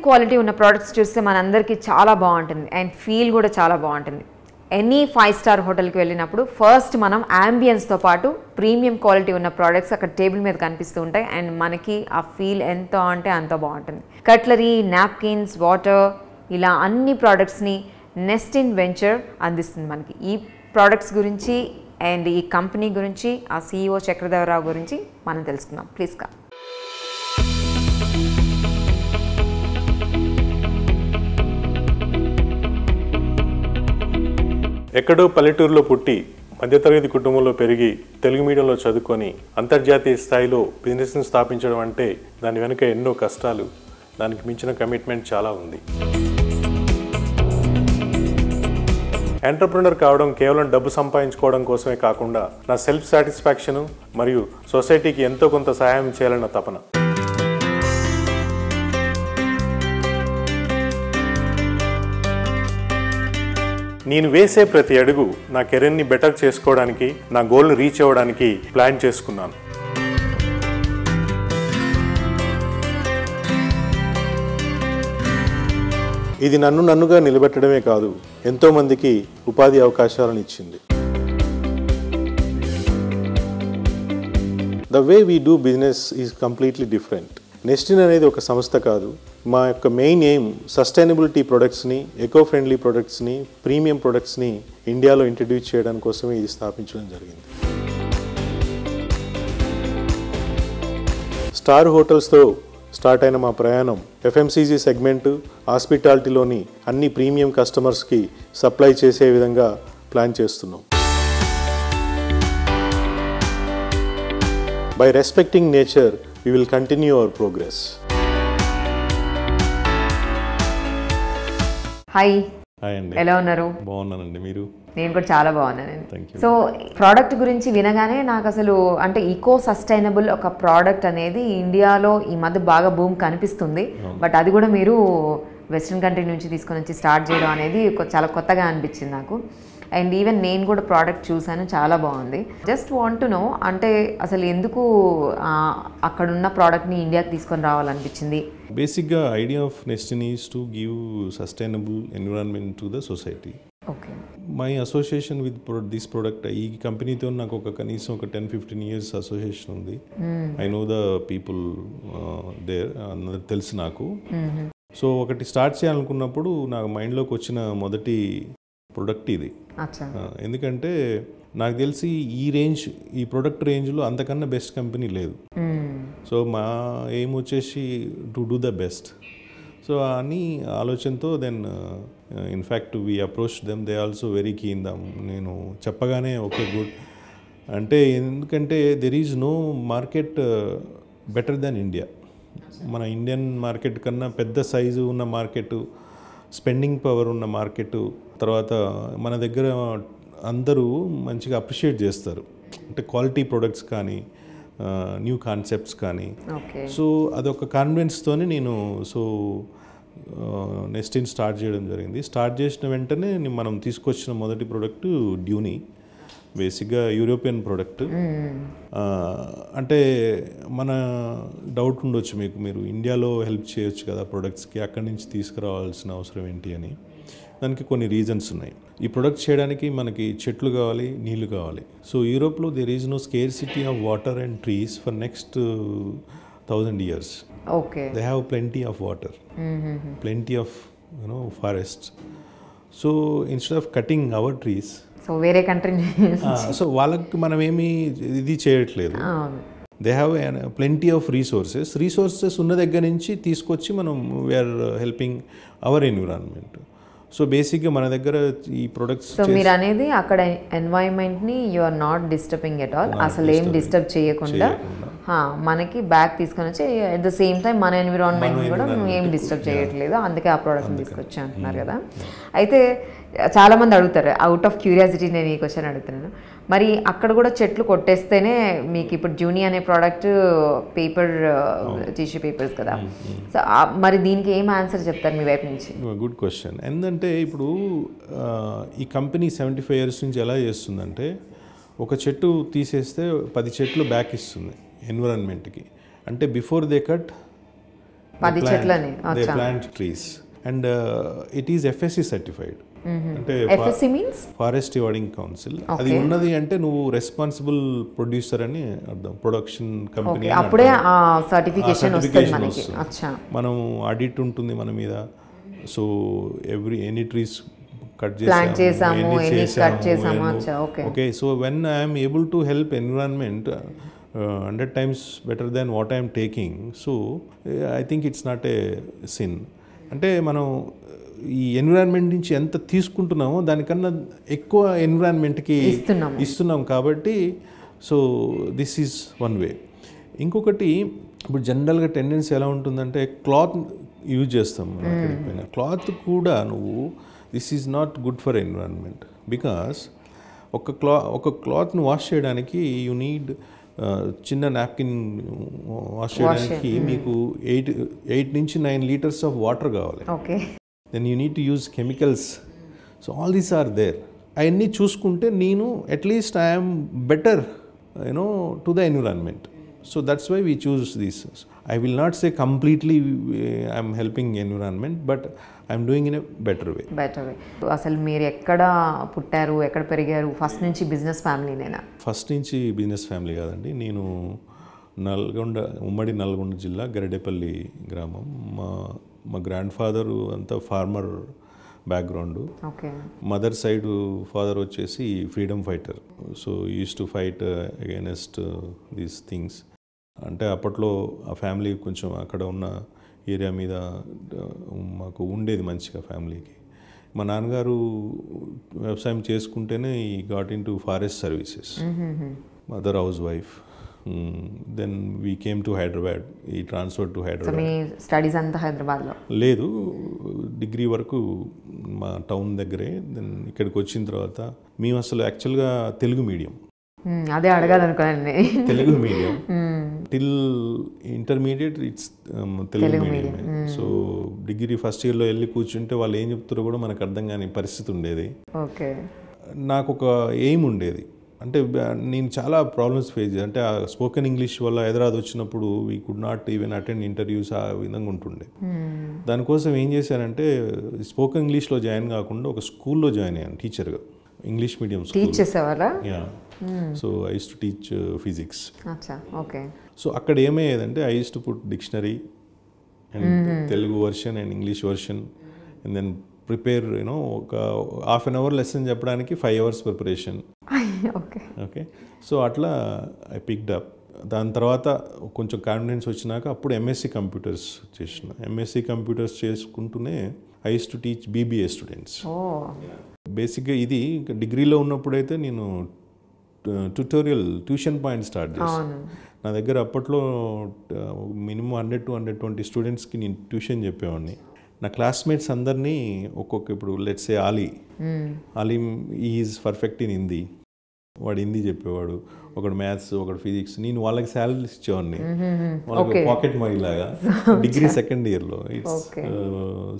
Quality ఉన్న products చూస్తే మనందరికీ చాలా బాగుంటుంది అండ్ ఫీల్ కూడా చాలా బాగుంటుంది. ఎనీ 5-స్టార్ హోటల్కి వెళ్ళినప్పుడు ఫస్ట్ మనం యాంబియన్స్తో పాటు ప్రీమియం క్వాలిటీ ఉన్న ప్రోడక్ట్స్ అక్కడ టేబుల్ మీద కనిపిస్తూ ఉంటాయి అండ్ మనకి ఆ ఫీల్ ఎంత అంటే అంత బాగుంటుంది. కట్లరీ, నాప్కిన్స్, వాటర్ ఇలా అన్ని ప్రోడక్ట్స్ని నెస్ట్ ఇన్ వెంచర్ అందిస్తుంది మనకి. ఈ ప్రోడక్ట్స్ గురించి అండ్ ఈ కంపెనీ గురించి ఆ CEO చక్రధరరావు గురించి మనం తెలుసుకుందాం. ప్లీజ్ కా. ఎక్కడో పల్లెటూరులో పుట్టి మధ్యతరగతి కుటుంబంలో పెరిగి తెలుగు మీడియంలో చదువుకొని అంతర్జాతీయ స్థాయిలో బిజినెస్ని స్థాపించడం అంటే దాని వెనుక ఎన్నో కష్టాలు, దానికి మించిన కమిట్మెంట్ చాలా ఉంది. ఎంటర్‌ప్రెన్యూర్ కావడం కేవలం డబ్బు సంపాదించుకోవడం కోసమే కాకుండా నా సెల్ఫ్ సాటిస్ఫాక్షను మరియు సొసైటీకి ఎంతో కొంత సహాయం చేయాలన్న తపన. నేను వేసే ప్రతి అడుగు నా కెరీర్ని బెటర్ చేసుకోవడానికి, నా గోల్ని రీచ్ అవ్వడానికి ప్లాన్ చేసుకున్నాను. ఇది నన్నుగా నిలబెట్టడమే కాదు, ఎంతో మందికి ఉపాధి అవకాశాలను ఇచ్చింది. The way we do business is completely different. Nestin అనేది ఒక సంస్థ కాదు. మా యొక్క మెయిన్ ఎయిమ్ సస్టైనబిలిటీ ప్రొడక్ట్స్ని, ఎకో ఫ్రెండ్లీ ప్రొడక్ట్స్ని, ప్రీమియం ప్రొడక్ట్స్ని ఇండియాలో ఇంట్రడ్యూస్ చేయడం కోసమే ఇది స్థాపించడం జరిగింది. స్టార్ హోటల్స్తో స్టార్ట్ అయిన మా ప్రయాణం FMCG సెగ్మెంటు, హాస్పిటాలిటీలోని అన్ని ప్రీమియం కస్టమర్స్కి సప్లై చేసే విధంగా ప్లాన్ చేస్తున్నాం. By respecting nature, we will continue our progress. Hi అండి, ఎలా ఉన్నారు? బాగున్నానండి. మీరు? నేను కూడా చాలా బాగున్నానండి. Thank you. సో ప్రోడక్ట్ గురించి వినగానే నాకు అసలు అంటే ఈకో సస్టైనబుల్ ఒక ప్రోడక్ట్ అనేది ఇండియాలో ఈ మధ్య బాగా బూమ్ కనిపిస్తుంది. బట్ అది కూడా మీరు వెస్ట్రన్ కంట్రీ నుంచి తీసుకొని వచ్చి స్టార్ట్ చేయడం అనేది చాలా కొత్తగా అనిపించింది నాకు. అండ్ ఈవెన్ నేను కూడా ప్రోడక్ట్ చూసాను, చాలా బాగుంది. జస్ట్ వాంట్ టు నో, అంటే అసలు ఎందుకు అక్కడున్న ప్రోడక్ట్ని ఇండియాకి తీసుకొని రావాలనిపించింది? బేసిక్గా idea of Nestin is to give sustainable environment to the society. Okay. My association with this product, ఈ కంపెనీతో నాకు కనీసం ఒక 10-15 years అసోసియేషన్ ఉంది. I know the people there, తెలుసు నాకు. సో ఒకటి స్టార్ట్ చేయాలనుకున్నప్పుడు నాకు మైండ్లోకి వచ్చిన మొదటి ప్రొడక్ట్ ఇది. ఎందుకంటే నాకు తెలిసి ఈ ప్రొడక్ట్ రేంజ్లో అంతకన్నా బెస్ట్ కంపెనీ లేదు. సో మా ఎయిమ్ వచ్చేసి to do the best. So అని ఆలోచనతో then in fact we approach them, they also very keen them. నేను చెప్పగానే ఓకే గుడ్ అంటే, ఎందుకంటే there is no market better than India. మన ఇండియన్ మార్కెట్ కన్నా పెద్ద సైజు ఉన్న మార్కెట్, స్పెండింగ్ పవర్ ఉన్న మార్కెట్, తర్వాత మన దగ్గర అందరూ మంచిగా అప్రిషియేట్ చేస్తారు, అంటే క్వాలిటీ ప్రొడక్ట్స్ కానీ న్యూ కాన్సెప్ట్స్ కానీ. సో అదొక కాన్ఫిడెన్స్తోనే నేను నెస్టిన్ స్టార్ట్ చేయడం జరిగింది. స్టార్ట్ చేసిన వెంటనే మనం తీసుకొచ్చిన మొదటి ప్రోడక్ట్ డ్యూనీ, బేసిక్గా యూరోపియన్ ప్రోడక్ట్. అంటే మన డౌట్ ఉండొచ్చు మీకు, మీరు ఇండియాలో హెల్ప్ చేయొచ్చు కదా ప్రొడక్ట్స్కి, అక్కడి నుంచి తీసుకురావాల్సిన అవసరం ఏంటి అని. దానికి కొన్ని రీజన్స్ ఉన్నాయి. ఈ ప్రొడక్ట్ చేయడానికి మనకి చెట్లు కావాలి, నీళ్లు కావాలి. సో యూరోప్లో there is no scarcity of water and trees for next 1000 years. Okay. They have plenty of water, plenty of forests. So instead of cutting our trees, so వేరే కంట్రీ సో వాళ్ళకి మనం ఏమి ఇది చేయట్లేదు. They have plenty of resources ఉన్న దగ్గర నుంచి తీసుకొచ్చి మనం we are helping our environment. So బేసిక్గా మన దగ్గర ఈ ప్రొడక్ట్స్. సో మీరు అనేది అక్కడ ఎన్వైరన్మెంట్ని you are not disturbing at all, అసలు ఏం డిస్టర్బ్ చేయకుండా మనకి బ్యాక్ తీసుకొని వచ్చి అట్ ద సేమ్ టైం మన ఎన్విరాన్మెంట్ని కూడా ఏం డిస్టర్బ్ చేయట్లేదు, అందుకే ఆ ప్రోడక్ట్ని తీసుకొచ్చి అంటున్నారు కదా. అయితే చాలామంది అడుగుతారు, అవుట్ ఆఫ్ క్యూరియాసిటీ నేను ఈ క్వశ్చన్ అడుగుతున్నాను, మరి అక్కడ కూడా చెట్లు కొట్టేస్తేనే మీకు ఇప్పుడు జూనీ అనే ప్రోడక్ట్ పేపర్ టిష్యూ పేపర్స్ కదా, సో మరి దీనికి ఏం ఆన్సర్ చెప్తారు మీ వైపు నుంచి? Good question. ఎందుకంటే ఇప్పుడు ఈ కంపెనీ 75 years నుంచి ఎలా చేస్తుందంటే, ఒక చెట్టు తీసేస్తే 10 చెట్లు బ్యాక్ ఇస్తుంది ఎన్విరాన్మెంట్కి. అంటే బిఫోర్ దే కట్ 10 చెట్లని they planned trees and it is FSC certified. అంటే FSC మీన్స్ ఫారెస్ట్ స్టీవార్డింగ్ కౌన్సిల్. అది ఉన్నది అంటే నువ్వు రెస్పాన్సిబుల్ ప్రొడ్యూసర్ అని అర్థం, ప్రొడక్షన్ కంపెనీ. అప్పుడే ఆ సర్టిఫికేషన్ వస్తుంది మనకి. అచ్చా, మనం ఆడిట్ ఉంటుంది మన మీద. సో ఎనీ ట్రీస్ కట్ చేసాము, ఎన్ని కట్ చేసాము. అచ్చా, okay. So when I'm able to help environment 100 times better than what I am taking, so I think it's not a sin. అంటే మనం ఈ ఎన్విరాన్మెంట్ నుంచి ఎంత తీసుకుంటున్నామో దానికన్నా ఎక్కువ ఎన్విరాన్మెంట్కి ఇస్తున్నాం కాబట్టి, so this is one way. ఇంకొకటి, ఇప్పుడు జనరల్గా టెండెన్సీ ఎలా ఉంటుందంటే క్లాత్ యూజ్ చేస్తాం ఎక్కడికి పోయినా. క్లాత్ కూడా నువ్వు this is not good for environment, because ఒక క్లాత్ను వాష్ చేయడానికి యూ నీడ్ చిన్న నాప్కిన్ వాష్ చేయడానికి మీకు 8 నుంచి 9 liters ఆఫ్ వాటర్ కావాలి. Then you need to use chemicals. So all these are there. అవన్నీ చూసుకుంటే నేను at least I'm better to the environment. So that's why we choose this. I will not say completely I'm helping environment, but I'm doing in a better వే. అసలు మీరు ఎక్కడ పుట్టారు, ఎక్కడ పెరిగారు? First నుంచి బిజినెస్ ఫ్యామిలీనేనా? ఫస్ట్ నుంచి బిజినెస్ ఫ్యామిలీ కాదండి. నేను ఉమ్మడి నల్గొండ జిల్లా గరిడేపల్లి గ్రామం. మా గ్రాండ్ ఫాదర్ అంతా farmer background. Mother side father వచ్చేసి freedom fighter. So used to fight against these things. అంటే అప్పట్లో ఆ ఫ్యామిలీ కొంచెం అక్కడ ఉన్న ఏరియా మీద మాకు ఉండేది మంచిగా ఫ్యామిలీకి. మా నాన్నగారు వ్యవసాయం చేసుకుంటేనే ఈ got into forest services. Mother housewife. Then we came to Hyderabad. ఈ ట్రాన్స్ఫర్ టు హైదరాబాద్. స్టడీస్ అంతా హైదరాబాద్లో? లేదు, డిగ్రీ వరకు మా టౌన్ దగ్గరే. దెన్ ఇక్కడికి వచ్చిన తర్వాత మేము అసలు యాక్చువల్గా తెలుగు మీడియం. అదే అడగాలనుకోండి. Telugu medium till intermediate it's Telugu medium. So degree first ఇయర్లో వెళ్ళి కూర్చుంటే వాళ్ళు ఏం చెప్తారో కూడా మనకు అర్థం కాని పరిస్థితి ఉండేది. నాకు ఒక ఎయిమ్ ఉండేది. అంటే నేను చాలా ప్రాబ్లమ్స్ ఫేస్ చేయాలి. అంటే ఆ స్పోకెన్ ఇంగ్లీష్ వల్ల హైదరాబాద్ వచ్చినప్పుడు we could not even attend interviews, ఆ విధంగా ఉంటుండే. దానికోసం ఏం చేశానంటే స్పోకెన్ ఇంగ్లీష్లో జాయిన్ కాకుండా ఒక స్కూల్లో జాయిన్ అయ్యాను టీచర్గా. English medium school. So I use to teach physics. So అక్కడ ఏమయ్యేదంటే I use to put dictionary and Telugu version and English version and then prepare ఒక హాఫ్ అన్ అవర్ లెసన్ చెప్పడానికి 5 hours ప్రిపరేషన్. ఓకే. సో అట్లా I picked up. దాని తర్వాత కొంచెం confidence వచ్చినాక అప్పుడు ఎంఎస్సి కంప్యూటర్స్ చేసిన. ఎంఎస్సి కంప్యూటర్స్ చేసుకుంటూనే I use to teach BBA students. బేసిక్గా ఇది డిగ్రీలో ఉన్నప్పుడైతే నేను ట్యూషన్ పాయింట్ స్టార్ట్ చేశాను. నా దగ్గర అప్పట్లో మినిమం 100 to 120 స్టూడెంట్స్కి నేను ట్యూషన్ చెప్పేవాడిని. నా క్లాస్మేట్స్ అందరినీ ఇప్పుడు let's say Ali is perfect in Hindi. వాడు హిందీ చెప్పేవాడు, ఒకడు మ్యాథ్స్, ఒకడు ఫిజిక్స్. నేను వాళ్ళకి శాలరీస్ ఇచ్చేవాడిని, వాళ్ళకి పాకెట్ మనీ లాగా. డిగ్రీ సెకండ్ ఇయర్లో.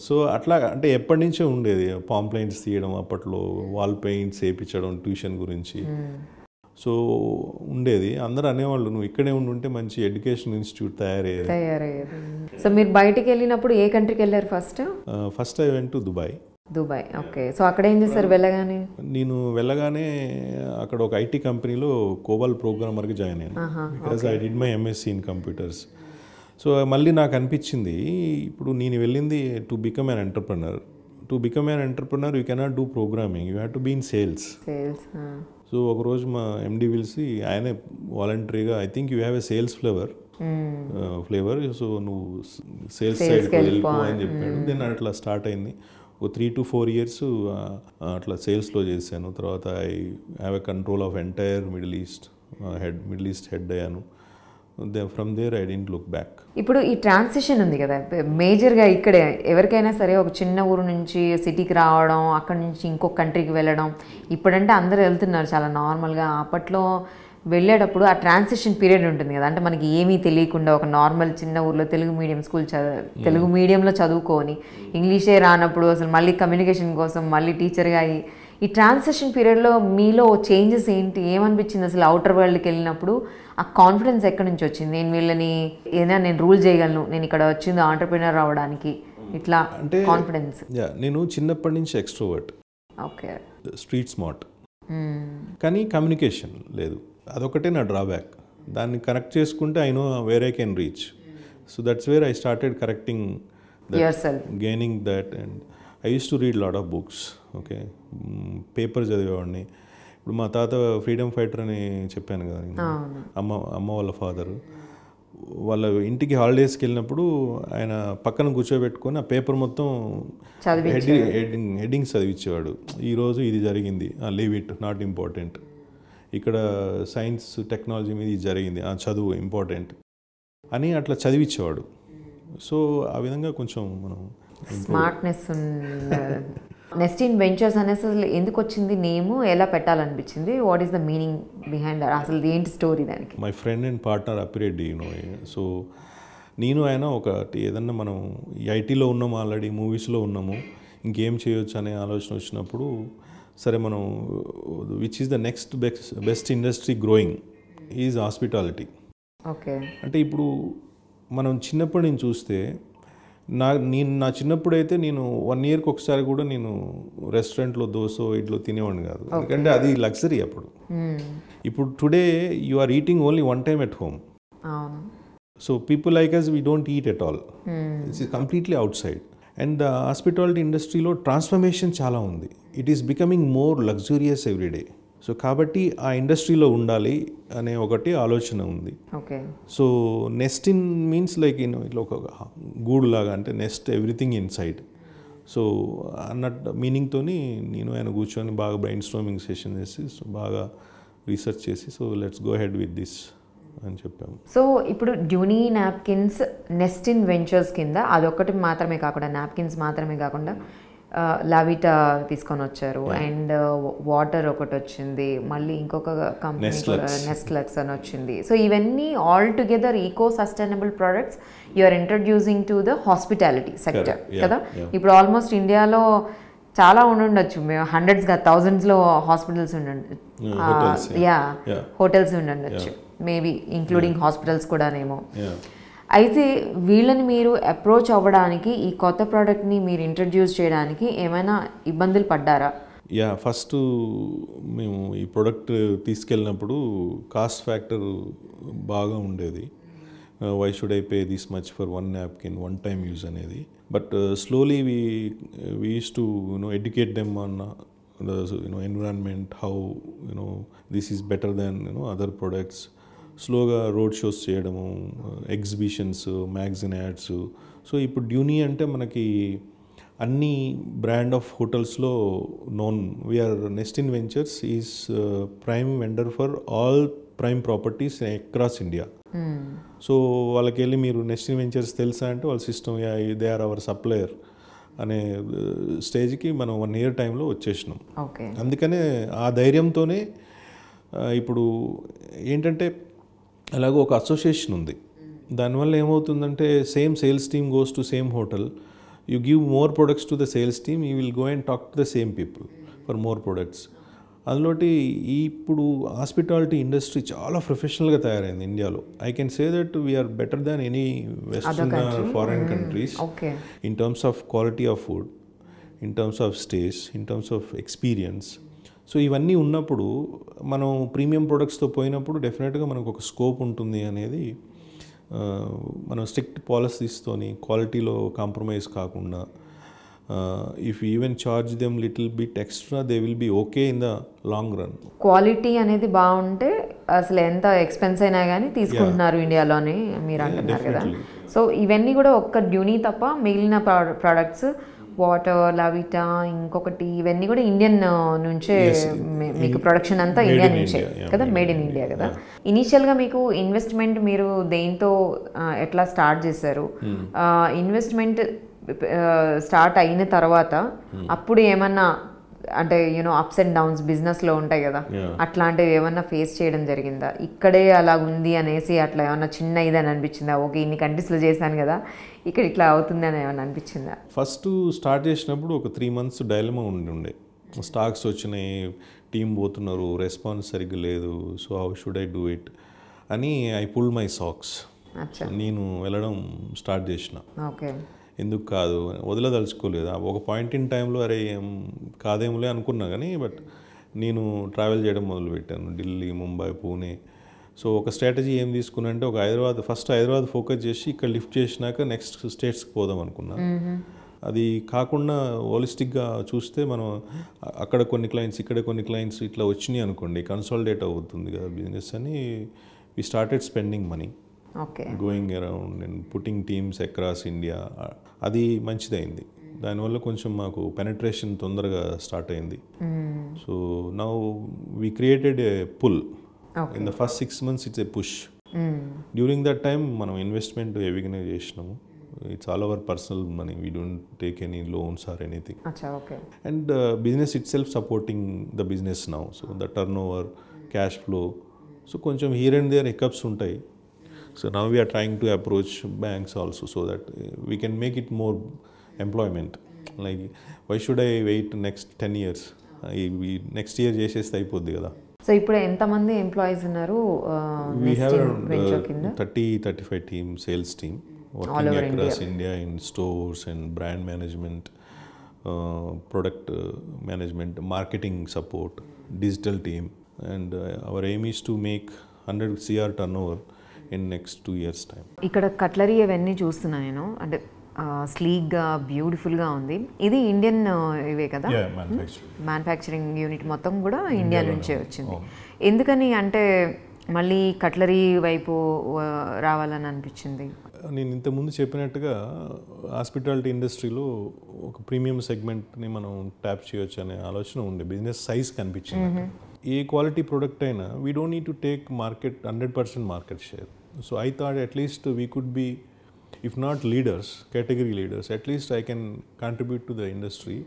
సో అట్లా అంటే ఎప్పటి నుంచో ఉండేది పాంప్లైంట్స్ తీయడం, అప్పట్లో వాల్ పెయింట్స్ వేయించడం ట్యూషన్ గురించి. సో ఉండేది. అందరూ అనేవాళ్ళు నువ్వు ఇక్కడే ఉండుంటే మంచి ఎడ్యుకేషన్ ఇన్స్టిట్యూట్ తయారయ్యేది. సో మీరు బయటికి వెళ్ళినప్పుడు ఏ కంట్రీకి వెళ్ళారు first? First I went to Dubai. Okay. So అక్కడ ఏం చేశారు వెళ్ళగానే? నేను వెళ్ళగానే అక్కడ ఒక IT కంపెనీలో కోబాల్ ప్రోగ్రామర్కి జాయిన్ అయ్యాను. Because I did my MSc in computers. So మళ్ళీ నాకు అనిపించింది ఇప్పుడు నేను వెళ్ళింది to become an entrepreneur. To become an entrepreneur you cannot do programming, you have to be in sales. So ఒకరోజు మా MD పిలిచి ఆయనే వాలంటరీగా I think you have a sales flavour, so నువ్వు సేల్స్ సైడ్కి వెళ్ళిపో అని చెప్పాడు. దెన్ అట్లా స్టార్ట్ అయింది. ఒక 3 to 4 years అట్లా సేల్స్లో చేశాను. తర్వాత I have a control of entire Middle East head అయ్యాను. From there I didn't look back. ఇప్పుడు ఈ ట్రాన్సిషన్ ఉంది కదా మేజర్గా ఇక్కడే ఎవరికైనా సరే ఒక చిన్న ఊరు నుంచి సిటీకి రావడం, అక్కడ నుంచి ఇంకొక కంట్రీకి వెళ్ళడం. ఇప్పుడంటే అందరూ వెళ్తున్నారు చాలా నార్మల్గా. అప్పట్లో వెళ్ళేటప్పుడు ఆ ట్రాన్సిషన్ పీరియడ్ ఉంటుంది కదా, అంటే మనకి ఏమీ తెలియకుండా ఒక నార్మల్ చిన్న ఊర్లో తెలుగు మీడియం స్కూల్ తెలుగు మీడియంలో చదువుకొని ఇంగ్లీషే రానప్పుడు అసలు మళ్ళీ కమ్యూనికేషన్ కోసం మళ్ళీ టీచర్గా ఈ ట్రాన్సిషన్ పీరియడ్లో మీలో చేంజెస్ ఏంటి? ఏమనిపించింది అసలు అవుటర్ వరల్డ్కి వెళ్ళినప్పుడు? ఆ కాన్ఫిడెన్స్ ఎక్కడి నుంచి వచ్చింది? నేను వీళ్ళని ఏదైనా నేను రూల్ చేయగలను, నేను ఇక్కడ వచ్చింది ఆంటర్‌ప్రెన్యూర్ అవ్వడానికి, ఇట్లా అంటే కాన్ఫిడెన్స్. నేను చిన్నప్పటి నుంచి ఎక్స్ట్రోవర్ట్, ఓకే. స్ట్రీట్ స్మార్ట్, కానీ కమ్యూనికేషన్ లేదు. అదొకటే నా డ్రాబ్యాక్. దాన్ని కరెక్ట్ చేసుకుంటే I know where I can reach. So that's where I started correcting yourself, gaining that. And I use to read lot of books. Okay, paper చదివేవాడిని. ఇప్పుడు మా తాత ఫ్రీడమ్ ఫైటర్ అని చెప్పాను కదా, అమ్మ వాళ్ళ ఫాదరు. వాళ్ళ ఇంటికి హాలిడేస్కి వెళ్ళినప్పుడు ఆయన పక్కన కూర్చోబెట్టుకొని ఆ పేపర్ మొత్తం హెడ్డింగ్స్ చదివించేవాడు. ఈరోజు ఇది జరిగింది, లీవ్ ఇట్, నాట్ ఇంపార్టెంట్. ఇక్కడ సైన్స్ టెక్నాలజీ మీద ఇది జరిగింది, చదువు ఇంపార్టెంట్ అని అట్లా చదివించేవాడు. సో ఆ విధంగా కొంచెం మనం స్మార్ట్నెస్. నెస్టిన్ వెంచర్స్ అనేసి అసలు ఎందుకు వచ్చింది నేమ్, ఎలా పెట్టాలనిపించింది, what is the meaning behind that, అసలు ఏంటి స్టోరీ దానికి? My friend and partner Apireddy, so నేను ఆయన ఒకటి ఏదన్నా మనం ఐటీలో ఉన్నాము, ఆల్రెడీ మూవీస్లో ఉన్నాము, ఇంకేం చేయొచ్చు అనే ఆలోచన వచ్చినప్పుడు సరే మనం which is the next best industry growing is hospitality. Okay. అంటే ఇప్పుడు మనం చిన్నప్పటి నుంచి చూస్తే నా చిన్నప్పుడు అయితే నేను 1 ఇయర్కి ఒకసారి కూడా నేను రెస్టారెంట్లో దోశ ఇడ్లో తినేవాడిని కాదు, ఎందుకంటే అది లగ్జరీ అప్పుడు. ఇప్పుడు today you are eating only 1 time at home. So people like us we don't eat at all, it's completely outside. And the hospitality ఇండస్ట్రీలో ట్రాన్స్ఫర్మేషన్ చాలా ఉంది. It is becoming more luxurious everyday. So కాబట్టి ఆ ఇండస్ట్రీలో ఉండాలి అనే ఒకటి ఆలోచన ఉంది. Okay. So Nestin means like ఇట్లా ఒక గూడు లాగా, అంటే nest everything inside. So అన్నట్టు మీనింగ్తో నేను ఆయన కూర్చొని బాగా బ్రెయిన్ స్టార్మింగ్ సెషన్ చేసి, సో బాగా రీసెర్చ్ చేసి, so let's go head with this అని చెప్పాము. సో ఇప్పుడు డ్యూనీ నాప్కిన్స్ నెస్టిన్ వెంచర్స్ కింద అదొక్కటి మాత్రమే కాకుండా, నాప్కిన్స్ మాత్రమే కాకుండా లావిటా తీసుకొని వచ్చారు, అండ్ వాటర్ ఒకటి వచ్చింది, మళ్ళీ ఇంకొక కంపెనీ నెస్ట్లక్స్ అని వచ్చింది. సో ఇవన్నీ all together eco sustainable products you are introducing to the hospitality sector కదా. ఇప్పుడు ఆల్మోస్ట్ ఇండియాలో చాలా ఉండొచ్చు, మేము హండ్రెడ్స్గా థౌజండ్స్లో హాస్పిటల్స్ హోటల్స్ ఉండొచ్చు, మేబీ ఇంక్లూడింగ్ హాస్పిటల్స్ కూడానేమో. అయితే వీళ్ళని మీరు అప్రోచ్ అవ్వడానికి, ఈ కొత్త ప్రోడక్ట్ని మీరు ఇంట్రడ్యూస్ చేయడానికి ఏమైనా ఇబ్బందులు పడ్డారా? ఫస్ట్ మేము ఈ ప్రోడక్ట్ తీసుకెళ్ళినప్పుడు కాస్ట్ ఫ్యాక్టర్ బాగా ఉండేది. Why should I pay this much for 1 napkin 1 time use అనేది. But slowly we use to educate them on environment, how this is better than other products. స్లోగా రోడ్ షోస్ చేయడము, exhibitions, magazine ads. So ఇప్పుడు Duni అంటే మనకి అన్ని brand of హోటల్స్లో known. We are Nestin Ventures is prime vendor for all prime properties across India. So వాళ్ళకి వెళ్ళి మీరు నెస్టిన్ వెంచర్స్ తెలుసా అంటే వాళ్ళ system they are our supplier అనే స్టేజ్కి మనం 1 year టైంలో వచ్చేసినాం. అందుకనే ఆ ధైర్యంతోనే ఇప్పుడు ఏంటంటే అలాగే ఒక అసోసియేషన్ ఉంది. దానివల్ల ఏమవుతుందంటే same sales team goes to same hotel, you give more products to the sales team, you will go and talk to the same people for more products. అందులోటి ఇప్పుడు హాస్పిటాలిటీ ఇండస్ట్రీ చాలా ప్రొఫెషనల్గా తయారైంది ఇండియాలో. I can say that we are better than any western foreign countries in terms of quality of food, in terms of stays, in terms of experience. So ఇవన్నీ ఉన్నప్పుడు మనం premium ప్రొడక్ట్స్తో పోయినప్పుడు డెఫినెట్గా మనకు ఒక స్కోప్ ఉంటుంది అనేది. మనం స్ట్రిక్ట్ పాలసీస్తోని క్వాలిటీలో కాంప్రమైజ్ కాకుండా, if even charge them little bit extra, they will be okay in the long run. Quality అనేది బాగుంటే అసలు ఎంత ఎక్స్పెన్స్ అయినా కానీ తీసుకుంటున్నారు ఇండియాలోనే మీరు అంటున్నారు కదా. సో ఇవన్నీ కూడా ఒక్క డ్యూనీ తప్ప మిగిలిన ప్రోడక్ట్స్ వాటర్, లావిటా, ఇంకొకటి, ఇవన్నీ కూడా ఇండియన్ నుంచే మీకు ప్రొడక్షన్ అంతా ఇండియా నుంచే కదా, మేడ్ ఇన్ ఇండియా కదా. ఇనీషియల్గా మీకు ఇన్వెస్ట్మెంట్ మీరు దేంతో ఎట్లా స్టార్ట్ చేశారు? ఇన్వెస్ట్మెంట్ స్టార్ట్ అయిన తర్వాత అప్పుడు ఏమన్నా అంటే అప్స్ అండ్ డౌన్స్ బిజినెస్లో ఉంటాయి కదా, అట్లాంటివి ఏమన్నా ఫేస్ చేయడం జరిగిందా? ఇక్కడే అలా ఉంది అనేసి అట్లా ఏమన్నా చిన్న ఇదని అనిపించిందా? ఓకే ఇన్ని కంట్రీస్లో చేశాను కదా, ఇక్కడ ఇట్లా అవుతుంది అని ఏమన్నా అనిపించిందా? ఫస్ట్ స్టార్ట్ చేసినప్పుడు ఒక 3 months డైలమా ఉండే. స్టాక్స్ వచ్చినాయి, టీం పోతున్నారు, రెస్పాన్స్ సరిగ్గా లేదు, so how should I do it అని ఐ పుల్ మై సాక్స్. అచ్చా. నేను వెళ్ళడం స్టార్ట్ చేసిన. ఓకే. ఎందుకు కాదు వదలదలుచుకోలేదు. ఒక పాయింట్ ఇన్ టైంలో అరే కాదేమోలే అనుకున్నా కానీ బట్ నేను ట్రావెల్ చేయడం మొదలుపెట్టాను, ఢిల్లీ, ముంబై, పూణే. సో ఒక స్ట్రాటజీ ఏం తీసుకున్నా అంటే ఒక ఫస్ట్ హైదరాబాద్ ఫోకస్ చేసి ఇక్కడ లిఫ్ట్ చేసినాక నెక్స్ట్ స్టేట్స్కి పోదాం అనుకున్నా. అది కాకుండా హోలిస్టిక్గా చూస్తే మనం అక్కడ కొన్ని క్లయింట్స్ ఇక్కడ కొన్ని క్లయింట్స్ ఇట్లా వచ్చినాయి అనుకోండి, కన్సాలిడేట్ అవుతుంది కదా బిజినెస్ అని we started spending money, going around and putting teams across India. అది మంచిదైంది. దానివల్ల కొంచెం మాకు పెనట్రేషన్ తొందరగా స్టార్ట్ అయింది. So now we created a pull. In the first 6 months it's a push. During that time మనం ఇన్వెస్ట్మెంట్ హెవీగానే చేసినాము. It's all our personal money. We don't take any loans or anything. Achha, okay. And business itself supporting the business now. So the turnover, cash flow. So koncham here and there hiccups untai. So now we are trying to approach banks also so that we can make it more employment. Like why should I wait next 10 years? Next year చేసేస్తే అయిపోద్ది కదా. So ఇప్పుడు ఎంతమంది employees ఉన్నారు? We have 30-35 team, sales team. Working across India in stores and brand management, product management, marketing support, digital team, and our aim is to make 100 CR turnover in next 2 years time. ఇక్కడ cutlery అవన్నీ చూస్తున్నా నేను, అంటే స్లీక్గా బ్యూటిఫుల్గా ఉంది. ఇది Indian ఇవే కదా? మ్యానుఫ్యాక్చరింగ్ యూనిట్ మొత్తం కూడా ఇండియా నుంచే వచ్చింది. ఎందుకని అంటే మళ్ళీ కట్లరీ వైపు రావాలని అనిపించింది? నేను ఇంతకుముందు చెప్పినట్టుగా హాస్పిటాలిటీ ఇండస్ట్రీలో ఒక ప్రీమియం సెగ్మెంట్ని మనం ట్యాప్ చేయొచ్చు అనే ఆలోచన ఉండే, బిజినెస్ సైజ్ కనిపించింది. ఏ క్వాలిటీ ప్రోడక్ట్ అయినా we don't need to take market 100% market share. So I thought at least we could be, if not leaders, category leaders, at least I can contribute to the industry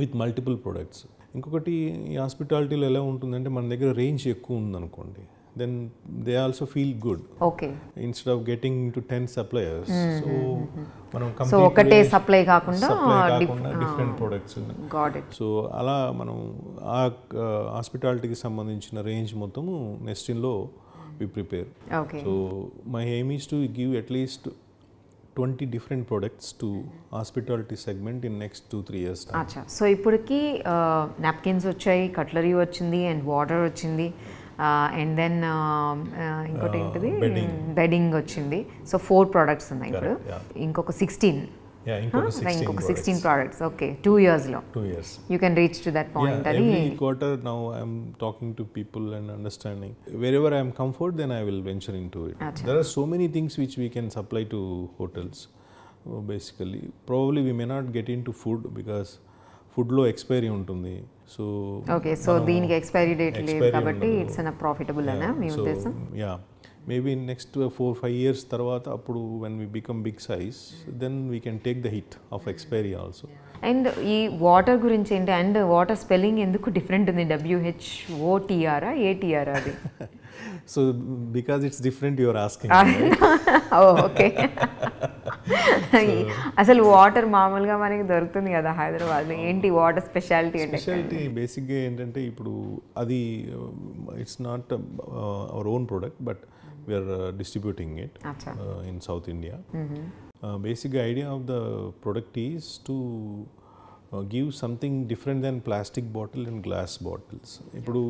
with multiple products. ఇంకొకటి ఈ హాస్పిటాలిటీలో ఎలా ఉంటుందంటే మన దగ్గర range ఎక్కువ ఉందనుకోండి, then they also feel good. Okay. Instead of getting into 10 suppliers. So మనం so ఒకటే సప్లై కాకుండా different products. Got it. So అలా మనం ఆ హాస్పిటాలిటీకి సంబంధించిన రేంజ్ మొత్తము నెస్టిన్లో we prepare. Okay. So my aim is to give at least 20 different products to hospitality segment in next 2-3 years time. అచ్చా. సో ఇప్పటికి నాప్కిన్స్ వచ్చాయి, కట్లరీ వచ్చింది, అండ్ వాటర్ వచ్చింది, అండ్ దెన్ ఇంకోటి ఏంటిది, బెడ్డింగ్ వచ్చింది. సో 4 products ఉన్నాయి ఇప్పుడు. ఇంకొక 16 products. Okay, 2 years లో 2 years you can reach to that point. Every quarter now I am talking to people and understanding wherever I am comfort, then I will venture into it. Achha. There are so many things which we can supply to hotels. Basically probably we may not get into food because food లో expiry ఉంటుంది. So okay, so దీనికి expiry date లేదు కాబట్టి it's an profitable అనా మీ ఉద్దేశం? Yeah, maybe next 4-5 years తర్వాత అప్పుడు when we become big size then we can take the hit of expiry also. And ఈ వాటర్ గురించి ఏంటి, అండ్ వాటర్ స్పెల్లింగ్ ఎందుకు డిఫరెంట్ ఉంది? WHOTR ATR అది? So because it's different you are asking. Okay. అసలు water మామూలుగా మనకి దొరుకుతుంది కదా హైదరాబాద్లో, ఏంటి వాటర్ స్పెషాలిటీ అంటే? స్పెషాలిటీ బేసిక్గా ఏంటంటే ఇప్పుడు అది it's not our own product but we are distributing it in South India. బేసిక్గా idea of the product is to give something different than plastic bottle and glass bottles. ఇప్పుడు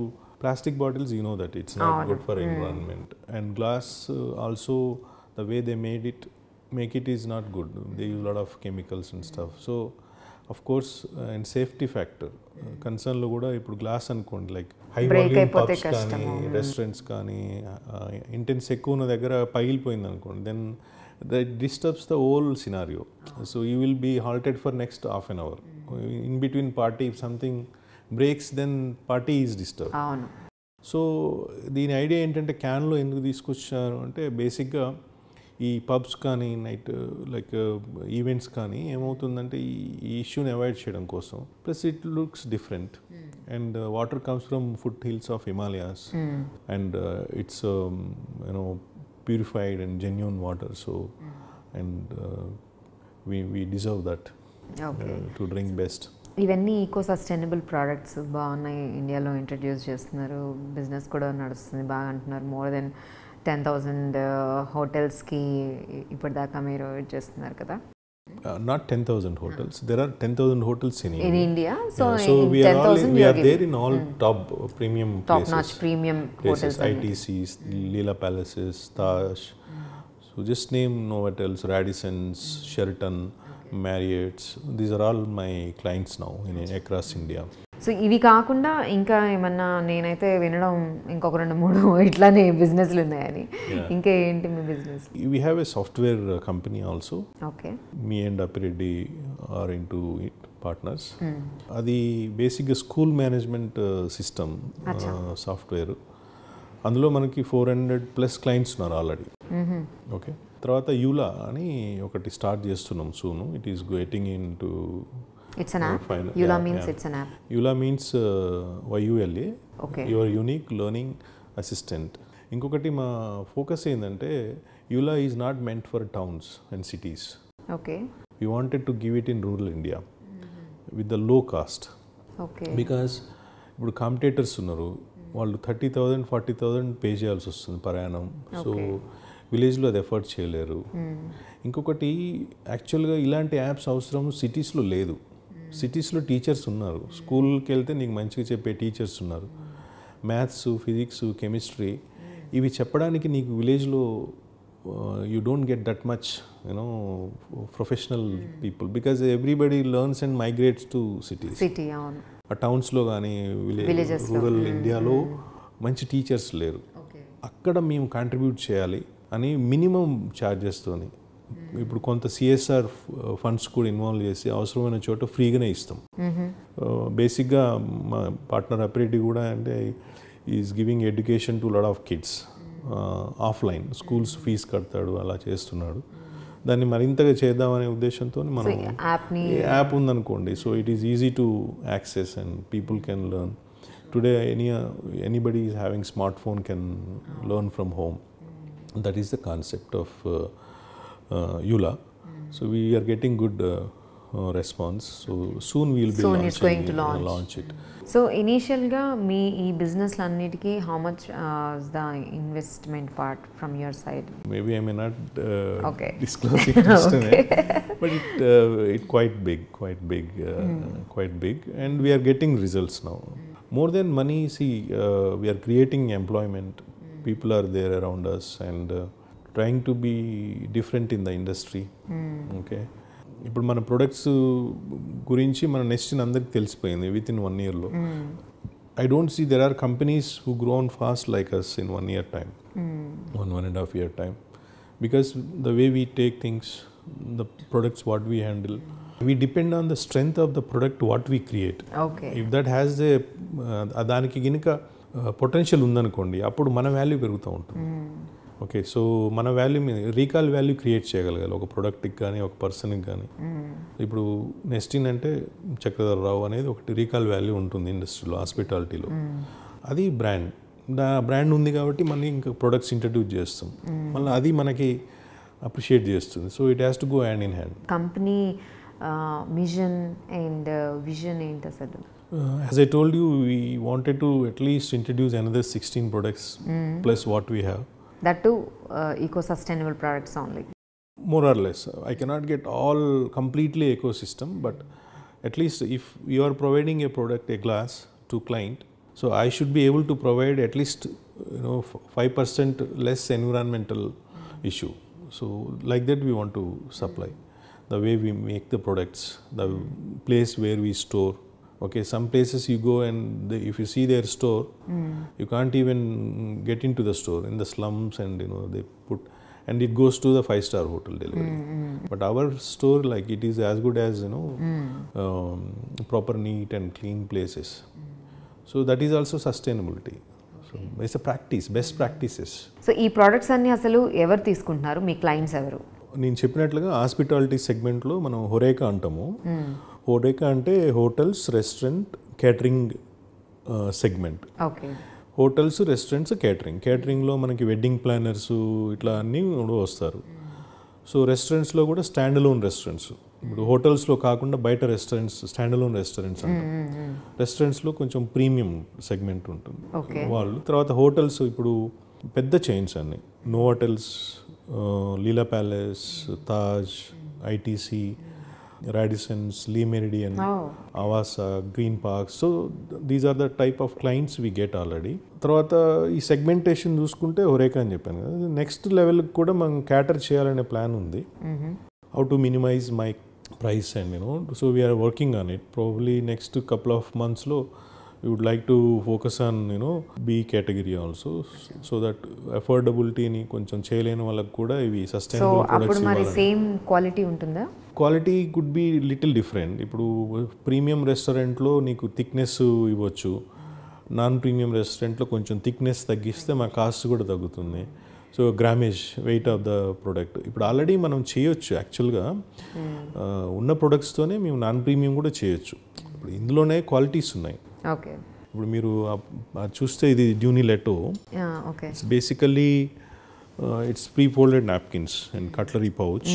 plastic bottles, you know that it's not good for environment, and glass also the way they make it is not good. They use a lot of chemicals and stuff. So of course and safety factor concern lo kuda ippudu glass anukondi, like high volume pubs kaani restaurants kaani intense ekku una daggara pagilipoyindi anukondi, then that disturbs the whole scenario. So you will be halted for next half an hour in between party. If something breaks then party is disturbed. అవును. So దీని idea ఏంటంటే క్యాన్లో ఎందుకు తీసుకొచ్చారు అంటే బేసిక్గా ఈ pubs కానీ night like events కానీ ఏమవుతుందంటే ఈ ఇష్యూని అవాయిడ్ చేయడం కోసం, plus it looks different and water comes from foot hills of Himalayas and it's you know purified and genuine water. So and we deserve that to drink best. ఇవన్నీ eco sustainable products బాగున్నాయి, ఇండియాలో introduce చేస్తున్నారు, business కూడా నడుస్తుంది బాగా అంటున్నారు. More than 10,000 హోటల్స్కి ఇప్పటిదాకా మీరు చేస్తున్నారు కదా. Not 10,000 hotels. There are 10,000 hotels in India. In India, so Yeah, so in we are 10,000 we you are there in all top premium top places. notch premium Places, hotels. ITCs, Leela Palaces, Taj. So just name no hotels, Radissons, Sheraton, Marriott's. These are all my clients now across India. So ఇవి కాకుండా ఇంకా ఏమన్నా, నేనైతే వినడం ఇంకొక 2-3 ఇట్లానే బిజినెస్లు ఉన్నాయని. ఇంకా ఏంటి మీ business? We have a software company also. Okay. Me and Apireddy are into it, partners. అది బేసిక్గా స్కూల్ మేనేజ్మెంట్ సిస్టమ్ సాఫ్ట్వేర్. అందులో మనకి 400+ క్లయింట్స్ ఉన్నారు ఆల్రెడీ. ఓకే. తర్వాత యూలా అని ఒకటి స్టార్ట్ చేస్తున్నాం soon. It is getting in to It's an app. Yula means it's an app. Yula means YULA. Okay. Your unique learning assistant. ఇంకొకటి మా ఫోకస్ ఏంటంటే యూలా is not meant for towns and cities. Okay. We wanted to give it in rural India with the low cost. Okay. Because ఇప్పుడు competitors ఉన్నారు, వాళ్ళు 30,000 40,000 pay చేయాల్సి వస్తుంది ప్రయాణం. సో విలేజ్లో అది ఎఫర్ట్ చేయలేరు. ఇంకొకటి యాక్చువల్గా ఇలాంటి యాప్స్ అవసరం సిటీస్లో లేదు. సిటీస్లో టీచర్స్ ఉన్నారు, స్కూల్కి వెళ్తే నీకు మంచిగా చెప్పే టీచర్స్ ఉన్నారు. మ్యాథ్స్, ఫిజిక్స్, కెమిస్ట్రీ ఇవి చెప్పడానికి నీకు విలేజ్లో you don't get that much you know professional people because everybody learns and migrates to cities. City అవును. ఆ టౌన్స్లో కానీ రూరల్ ఇండియాలో మంచి టీచర్స్ లేరు. అక్కడ మేము కాంట్రిబ్యూట్ చేయాలి అని మినిమం ఛార్జెస్తోని ఇప్పుడు కొంత సిఎస్ఆర్ ఫండ్స్ కూడా ఇన్వాల్వ్ చేసి అవసరమైన చోట ఫ్రీగానే ఇస్తాం. బేసిక్గా మా పార్ట్నర్ అపిరెడ్డి కూడా అంటే is giving education to lot of kids offline. Schools fee కడతాడు, అలా చేస్తున్నాడు. దాన్ని మరింతగా చేద్దామనే ఉద్దేశంతో మనం యాప్ ఉందనుకోండి. So it is easy to access and people can learn. Today anybody is having smartphone can learn from home. That is the concept of Yula. So we are getting good response. So soon we will be launch it. So initial ga me ee business lannitiki how much is the investment part from your side? Maybe I may not disclose it just okay. But it quite big and we are getting results now. More than money, see, we are creating employment. People are there around us and trying to be different in the industry. Okay. ఇప్పుడు మన products గురించి మన next అందరికి తెలిసిపోయింది with in 1 yearలో. I don't see there are companies who grown fast like us in 1 year time, 1.5 year time. Because the way we take things, the products what we handle, we depend on the strength of the product what we create. Okay. If that has దానికి గినక potential ఉందనుకోండి, అప్పుడు మన value పెరుగుతూ ఉంటుంది. Okay. So మన value recall value create చేయగలగాలి ఒక ప్రోడక్ట్కి కానీ ఒక పర్సన్కి కానీ. ఇప్పుడు నెస్టిన్ అంటే చక్రధరరావు అనేది ఒకటి రీకాల్ వాల్యూ ఉంటుంది ఇండస్ట్రీలో, హాస్పిటాలిటీలో. అది బ్రాండ్. బ్రాండ్ ఉంది కాబట్టి మళ్ళీ ఇంకా ప్రొడక్ట్స్ ఇంట్రడ్యూస్ చేస్తాం, మళ్ళీ అది మనకి అప్రిషియేట్ చేస్తుంది. So it has to go hand in hand. Company mission and vision ఏంటి అసలు? As I told you, we wanted to at least introduce another 16 products plus what we have. That too eco-sustainable products only? More or less. I cannot get all completely ecosystem, but at least if you are providing a product, a glass to client, so I should be able to provide at least 5% less environmental issue. So like that we want to supply. The way we make the products, the place where we store. Okay, some places you go and if you see their store, you can't even get into the store in the slums, and they put, and it goes to the 5-star hotel delivery. But our store, like, it is as good as proper neat and clean places. So that is also sustainability. So it's a practice, best practices. So ee products anni asalu evaru తీసుకుంటున్నారు, మీ clients ఎవరు? నేను చెప్పినట్లుగా hospitality సెగ్మెంట్లో మనం హొరేకా అంటాము. Horeca అంటే hotels, restaurant, catering segment. Okay. Hotels, restaurants, కేటరింగ్లో మనకి వెడ్డింగ్ ప్లానర్స్ ఇట్లా అన్నీ వస్తారు. సో రెస్టారెంట్స్లో కూడా స్టాండ్ అలోన్ రెస్టారెంట్స్. ఇప్పుడు హోటల్స్లో కాకుండా బయట రెస్టారెంట్స్, స్టాండ్ అలోన్ రెస్టారెంట్స్ అంటాం. రెస్టారెంట్స్లో కొంచెం ప్రీమియం సెగ్మెంట్ ఉంటుంది వాళ్ళు. తర్వాత హోటల్స్ ఇప్పుడు పెద్ద చైన్స్ అన్ని, Novotels, Leela Palace, Taj, ITC, Radisson's, Lee Meridian, Avasa, Green Park. So these are the type of clients we get already. తర్వాత ఈ సెగ్మెంటేషన్ చూసుకుంటే హోరేకా అని చెప్పాను కదా, నెక్స్ట్ లెవెల్కి కూడా మనం క్యాటర్ చేయాలనే ప్లాన్ ఉంది. How to minimise my price and so we're working on it. Probably next couple of మంత్స్లో we would like to focus on B category also, so that affordability ni koncham cheyaleni vallaku kuda ivi sustainable products appudu mari same quality untunda. Quality could be little different. Ippudu premium restaurant lo neeku thickness ivochu, non premium restaurant lo koncham thickness taggiste ma cost kuda taggutundi. So grammage weight of the product ఇప్పుడు already మనం చేయొచ్చు. యాక్చువల్గా ఉన్న ప్రొడక్ట్స్తోనే మేము non premium కూడా చేయొచ్చు. ఇప్పుడు ఇందులోనే క్వాలిటీస్ ఉన్నాయి. ఓకే, ఇప్పుడు మీరు చూస్తే ఇది Dunilletto. It's basically it's pre folded napkins and cutlery pouch.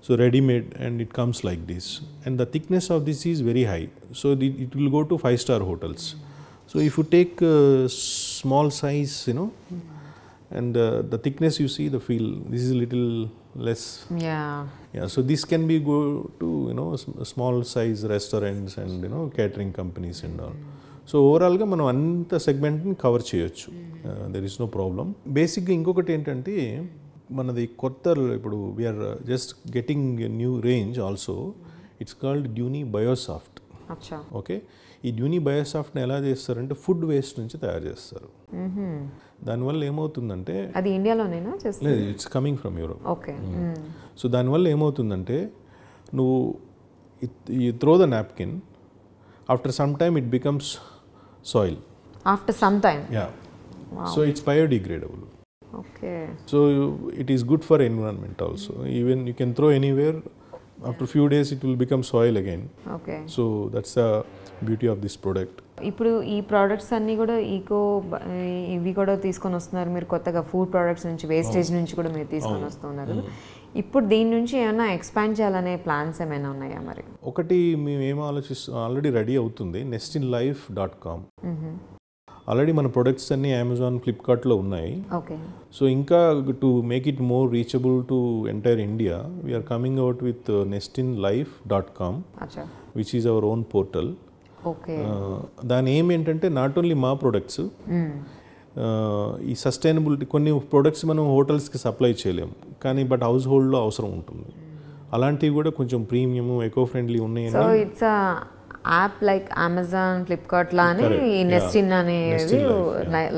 So readymade and it comes like this and the thickness of this is very high. So it will go to 5-star hotels. So if you take small size, and the thickness you see, the feel, this is a little less. Yeah, so this can be go to small size restaurants and catering companies and all. So overall ga manam anta segment ni cover cheyochu. There is no problem. Basically inkokati entante manadi kotta ippudu we are just getting a new range also. It's called Duni Biosoft. Acha. Okay, ఈ డ్యూని బయోసాఫ్ట్ని ఎలా చేస్తారంటే food waste నుంచి తయారు చేస్తారు. దానివల్ల ఏమవుతుందంటే అది ఇండియాలోనేనా చేస్తారు? It's coming from Europe. Okay. So దానివల్ల ఏమవుతుందంటే నువ్వు you throw the napkin, after some time it becomes soil. After some time? Yeah. So it's biodegradable. Okay. So it is good for environment also. Even you can throw anywhere. After few days it will become soil again. Okay. So that's the beauty of this product. ఇప్పుడు ఈ products అన్నీ కూడా ఇవి కూడా తీసుకొని వస్తున్నారు మీరు కొత్తగా, ఫుడ్ ప్రోడక్ట్స్ నుంచి, వేస్టేజ్ నుంచి కూడా మీరు తీసుకొని వస్తున్నారు. ఇప్పుడు దీని నుంచి ఏమైనా ఎక్స్పాండ్ చేయాలనే ప్లాన్స్ ఏమైనా ఉన్నాయా మరి? ఒకటి మేము ఏమో ఆల్రెడీ రెడీ అవుతుంది, nestinlife.com. ఆల్రెడీ మన ప్రొడక్ట్స్ అన్నీ అమెజాన్, ఫ్లిప్కార్ట్లో ఉన్నాయి. ఓకే. సో ఇంకా to make it more reachable to entire India, we're coming out with nestinlife.com, which is our own portal. Okay. దాని ఏం ఏంటంటే నాట్ ఓన్లీ మా ప్రొడక్ట్స్, ఈ సస్టైనబిలిటీ కొన్ని ప్రొడక్ట్స్ మనం హోటల్స్కి సప్లై చేయలేము కానీ బట్ హౌస్ హోల్డ్లో అవసరం ఉంటుంది. అలాంటివి కూడా కొంచెం ప్రీమియం, ఎకో ఫ్రెండ్లీ ఉన్నాయి. So it's app like Amazon, Flipkart లానే ఈ నెస్టిన్ అనేది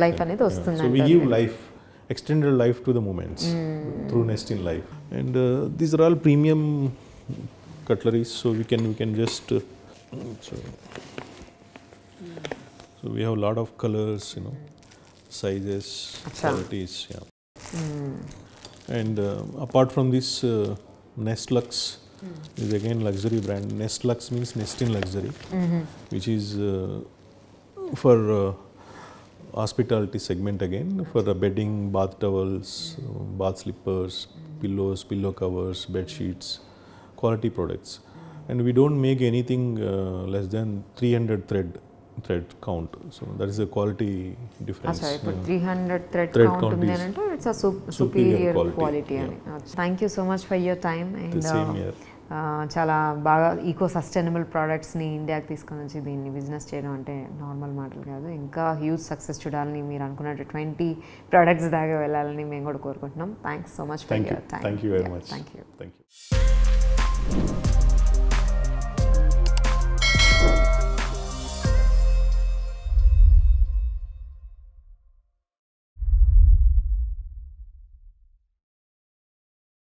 లైఫ్ అనేది వస్తుంది. So we give life, extended life to the moments through Nestin Life, and these are all premium cutleries. So we can just so we have a lot of colors, sizes, qualities. And apart from this, Nestlux is again luxury brand. Nestlux means Nestin Luxury, which is for hospitality segment again, for bedding, bath towels, bath slippers, pillows, pillow covers, bed sheets, quality products. And we don't make anything less than 300 thread count. So that is a quality difference. Sorry, but 300 thread count ఉంది అంటే it's a superior quality అని. Thank you so much for your time. And same here. చాలా బాగా eco sustainable ప్రోడక్ట్స్ని ఇండియాకి తీసుకొని వచ్చి దీన్ని business చేయడం అంటే నార్మల్ మాటలు కాదు. ఇంకా హ్యూజ్ సక్సెస్ చూడాలని, మీరు అనుకున్నట్టు 20 ప్రోడక్ట్స్ దాకా వెళ్ళాలని మేము కూడా కోరుకుంటున్నాం. Thanks so much for your time. Thank you very much. Thank you.